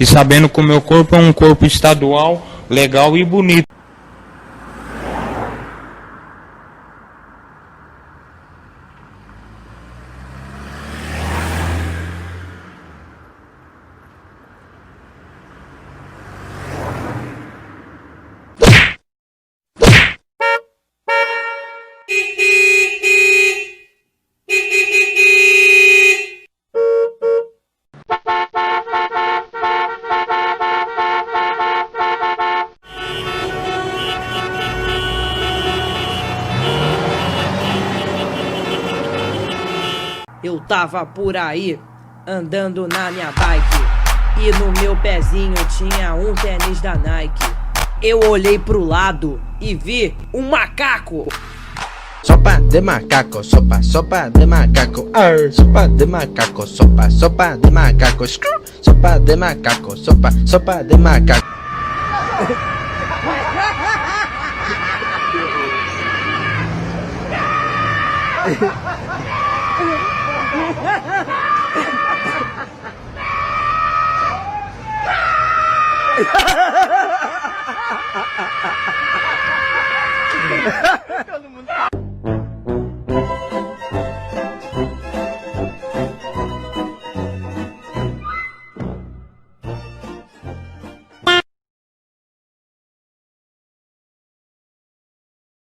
E sabendo que o meu corpo é um corpo estadual, legal e bonito. Eu tava por aí, andando na minha bike, e no meu pezinho tinha um tênis da Nike. Eu olhei pro lado e vi um macaco. Sopa de macaco, sopa, sopa de macaco, sopa de macaco, sopa, sopa de macaco, sopa de macaco, sopa, sopa de macaco. Todo mundo